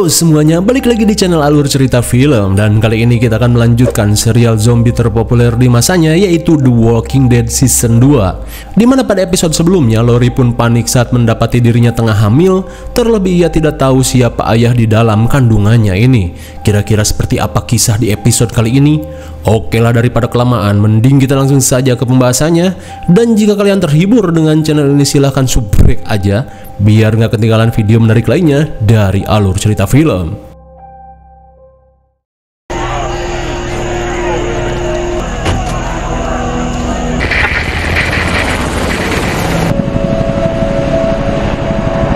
Halo semuanya, balik lagi di channel Alur Cerita Film. Dan kali ini kita akan melanjutkan serial zombie terpopuler di masanya, yaitu The Walking Dead Season 2. Dimana pada episode sebelumnya Lori pun panik saat mendapati dirinya tengah hamil. Terlebih ia tidak tahu siapa ayah di dalam kandungannya ini. Kira-kira seperti apa kisah di episode kali ini? Oke lah, daripada kelamaan, mending kita langsung saja ke pembahasannya. Dan jika kalian terhibur dengan channel ini, silahkan subrek aja biar nggak ketinggalan video menarik lainnya dari Alur Cerita Film.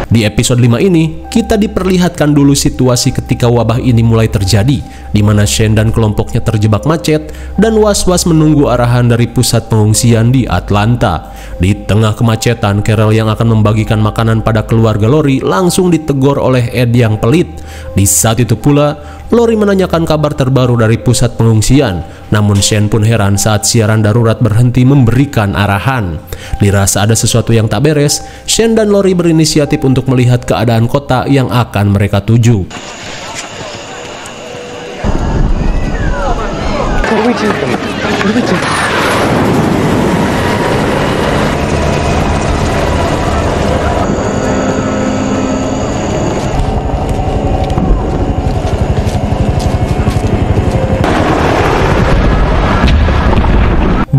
Di episode 5 ini, kita diperlihatkan dulu situasi ketika wabah ini mulai terjadi, di mana Shane dan kelompoknya terjebak macet dan was-was menunggu arahan dari pusat pengungsian di Atlanta. Di tengah kemacetan, Carol yang akan membagikan makanan pada keluarga Lori langsung ditegur oleh Ed yang pelit. Di saat itu pula, Lori menanyakan kabar terbaru dari pusat pengungsian. Namun Shane pun heran saat siaran darurat berhenti memberikan arahan. Dirasa ada sesuatu yang tak beres, Shane dan Lori berinisiatif untuk melihat keadaan kota yang akan mereka tuju.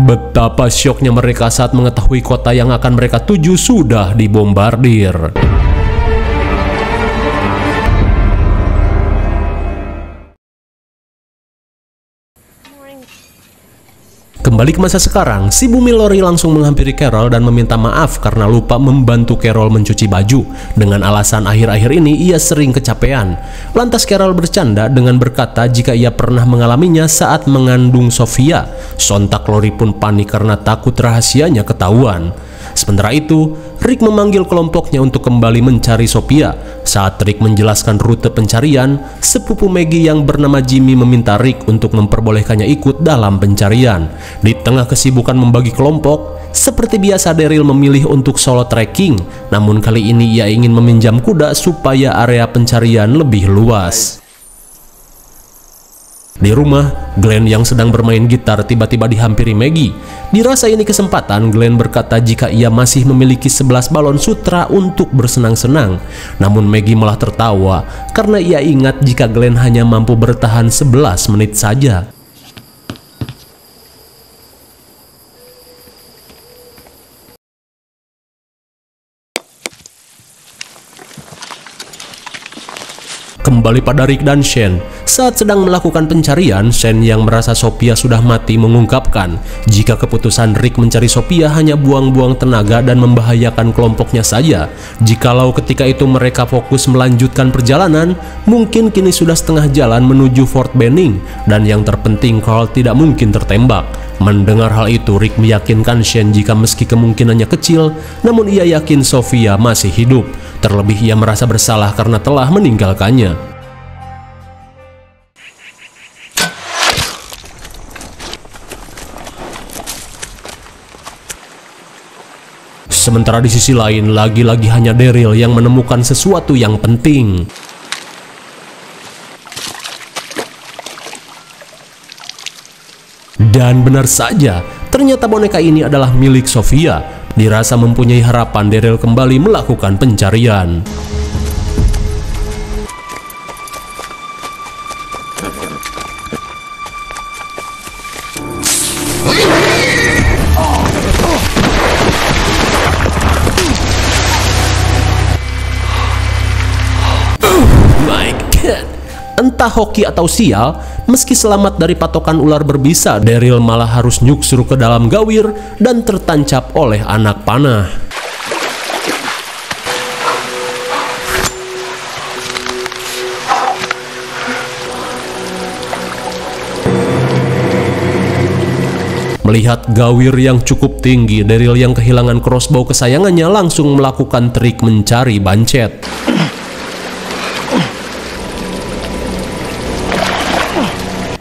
Betapa syoknya mereka saat mengetahui kota yang akan mereka tuju sudah dibombardir. Kembali ke masa sekarang, si bumi Lori langsung menghampiri Carol dan meminta maaf karena lupa membantu Carol mencuci baju. Dengan alasan akhir-akhir ini ia sering kecapean. Lantas Carol bercanda dengan berkata jika ia pernah mengalaminya saat mengandung Sofia. Sontak Lori pun panik karena takut rahasianya ketahuan. Sementara itu, Rick memanggil kelompoknya untuk kembali mencari Sophia. Saat Rick menjelaskan rute pencarian, sepupu Maggie yang bernama Jimmy meminta Rick untuk memperbolehkannya ikut dalam pencarian. Di tengah kesibukan membagi kelompok, seperti biasa Daryl memilih untuk solo trekking. Namun kali ini ia ingin meminjam kuda supaya area pencarian lebih luas. Di rumah, Glenn yang sedang bermain gitar tiba-tiba dihampiri Maggie. Dirasa ini kesempatan, Glenn berkata jika ia masih memiliki 11 balon sutra untuk bersenang-senang. Namun Maggie malah tertawa karena ia ingat jika Glenn hanya mampu bertahan 11 menit saja. Kembali pada Rick dan Shane. Saat sedang melakukan pencarian, Shane yang merasa Sophia sudah mati mengungkapkan jika keputusan Rick mencari Sophia hanya buang-buang tenaga dan membahayakan kelompoknya saja. Jikalau ketika itu mereka fokus melanjutkan perjalanan, mungkin kini sudah setengah jalan menuju Fort Benning, dan yang terpenting Carl tidak mungkin tertembak. Mendengar hal itu, Rick meyakinkan Shane jika meski kemungkinannya kecil, namun ia yakin Sophia masih hidup. Terlebih ia merasa bersalah karena telah meninggalkannya. Sementara di sisi lain, lagi-lagi hanya Daryl yang menemukan sesuatu yang penting. Dan benar saja, ternyata boneka ini adalah milik Sophia. Dirasa mempunyai harapan, Daryl kembali melakukan pencarian. Entah hoki atau sial, meski selamat dari patokan ular berbisa, Daryl malah harus nyuksur ke dalam gawir dan tertancap oleh anak panah. Melihat gawir yang cukup tinggi, Daryl yang kehilangan crossbow kesayangannya langsung melakukan trik mencari bancet.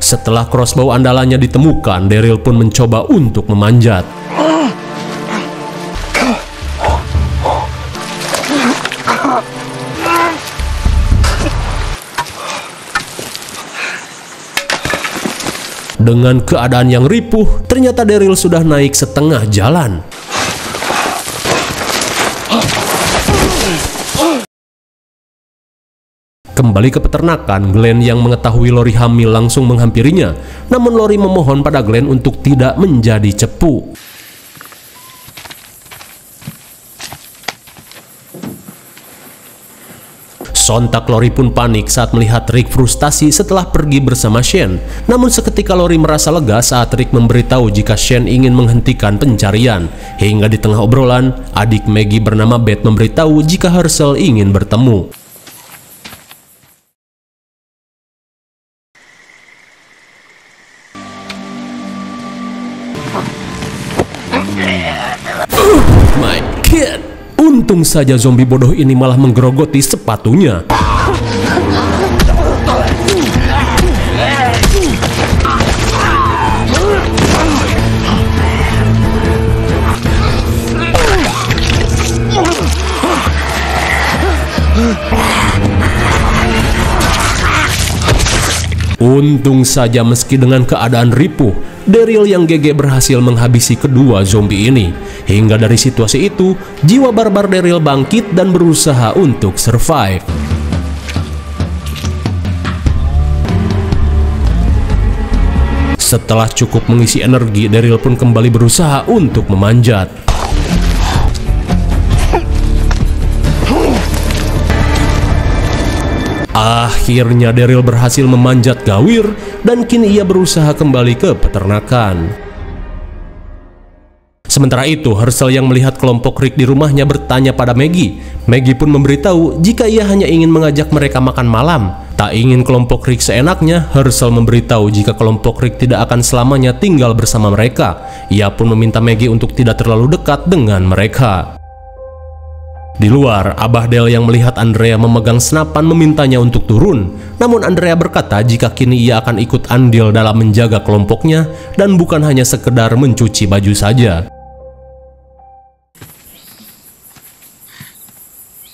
Setelah crossbow andalannya ditemukan, Daryl pun mencoba untuk memanjat. Dengan keadaan yang ripuh, ternyata Daryl sudah naik setengah jalan. Kembali ke peternakan, Glenn yang mengetahui Lori hamil langsung menghampirinya. Namun Lori memohon pada Glenn untuk tidak menjadi cepu. Sontak Lori pun panik saat melihat Rick frustasi setelah pergi bersama Shane. Namun seketika Lori merasa lega saat Rick memberitahu jika Shane ingin menghentikan pencarian. Hingga di tengah obrolan, adik Maggie bernama Beth memberitahu jika Herschel ingin bertemu. My kid. Untung saja zombie bodoh ini malah menggerogoti sepatunya. Untung saja meski dengan keadaan ripuh, Daryl yang GG berhasil menghabisi kedua zombie ini. Hingga dari situasi itu, jiwa barbar Daryl bangkit dan berusaha untuk survive. Setelah cukup mengisi energi, Daryl pun kembali berusaha untuk memanjat. Akhirnya Daryl berhasil memanjat gawir dan kini ia berusaha kembali ke peternakan. Sementara itu, Herschel yang melihat kelompok Rick di rumahnya bertanya pada Maggie. Maggie pun memberitahu jika ia hanya ingin mengajak mereka makan malam. Tak ingin kelompok Rick seenaknya, Herschel memberitahu jika kelompok Rick tidak akan selamanya tinggal bersama mereka. Ia pun meminta Maggie untuk tidak terlalu dekat dengan mereka. Di luar, Abah Dale yang melihat Andrea memegang senapan memintanya untuk turun. Namun Andrea berkata jika kini ia akan ikut andil dalam menjaga kelompoknya dan bukan hanya sekedar mencuci baju saja.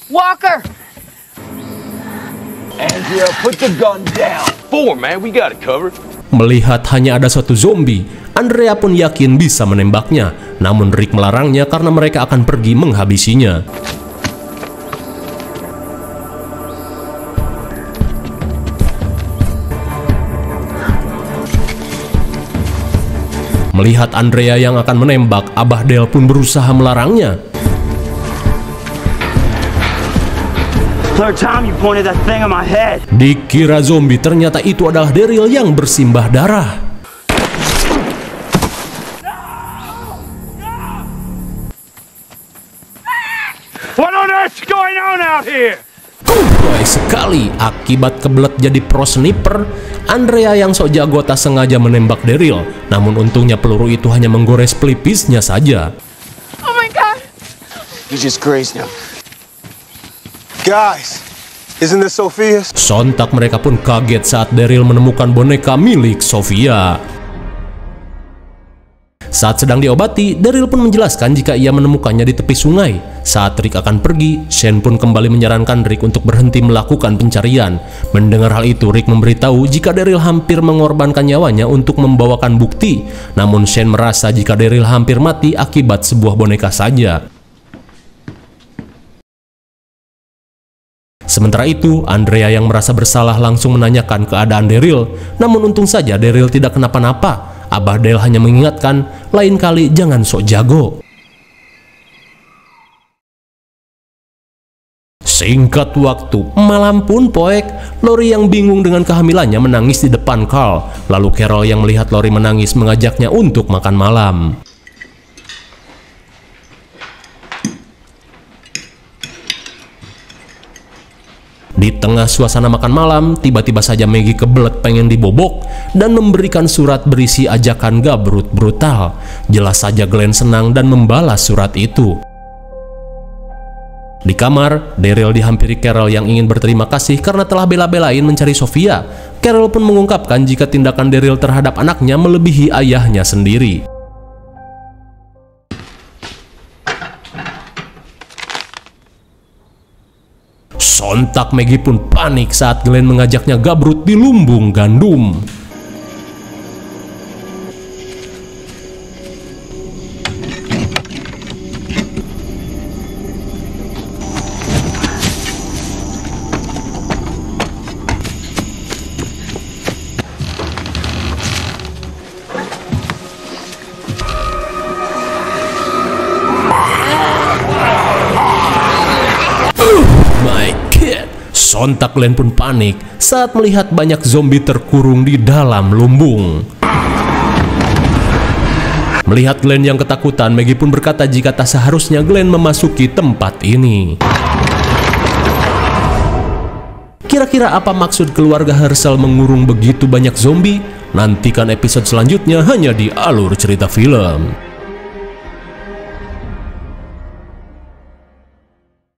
Walker! Andrea, put the gun down. 4, man, we got it covered. Melihat hanya ada satu zombie, Andrea pun yakin bisa menembaknya. Namun Rick melarangnya karena mereka akan pergi menghabisinya. Melihat Andrea yang akan menembak, Abah Dale pun berusaha melarangnya. Third time you pointed that thing on my head. Dikira zombie, ternyata itu adalah Daryl yang bersimbah darah. What on earth's going on out here? Baik sekali, akibat kebelet jadi pro sniper, Andrea yang sok jago tak sengaja menembak Daryl. Namun untungnya peluru itu hanya menggores pelipisnya saja. Oh my god! You just grazed him. Guys, isn't this Sophia's? Sontak mereka pun kaget saat Daryl menemukan boneka milik Sophia. Saat sedang diobati, Daryl pun menjelaskan jika ia menemukannya di tepi sungai. Saat Rick akan pergi, Shane pun kembali menyarankan Rick untuk berhenti melakukan pencarian. Mendengar hal itu, Rick memberitahu jika Daryl hampir mengorbankan nyawanya untuk membawakan bukti. Namun Shane merasa jika Daryl hampir mati akibat sebuah boneka saja. Sementara itu, Andrea yang merasa bersalah langsung menanyakan keadaan Daryl. Namun untung saja Daryl tidak kenapa-napa. Abah Dale hanya mengingatkan, lain kali jangan sok jago. Singkat waktu, malam pun poek. Lori yang bingung dengan kehamilannya menangis di depan Carl. Lalu Carol yang melihat Lori menangis mengajaknya untuk makan malam. Di tengah suasana makan malam, tiba-tiba saja Maggie kebelet pengen dibobok dan memberikan surat berisi ajakan gabrut brutal. Jelas saja Glenn senang dan membalas surat itu. Di kamar, Daryl dihampiri Carol yang ingin berterima kasih karena telah bela-belain mencari Sophia. Carol pun mengungkapkan jika tindakan Daryl terhadap anaknya melebihi ayahnya sendiri. Sontak Maggie pun panik saat Glenn mengajaknya gabrut di lumbung gandum. Sontak Glenn pun panik saat melihat banyak zombie terkurung di dalam lumbung. Melihat Glenn yang ketakutan, Maggie pun berkata jika tak seharusnya Glenn memasuki tempat ini. Kira-kira apa maksud keluarga Hershel mengurung begitu banyak zombie? Nantikan episode selanjutnya hanya di Alur Cerita Film.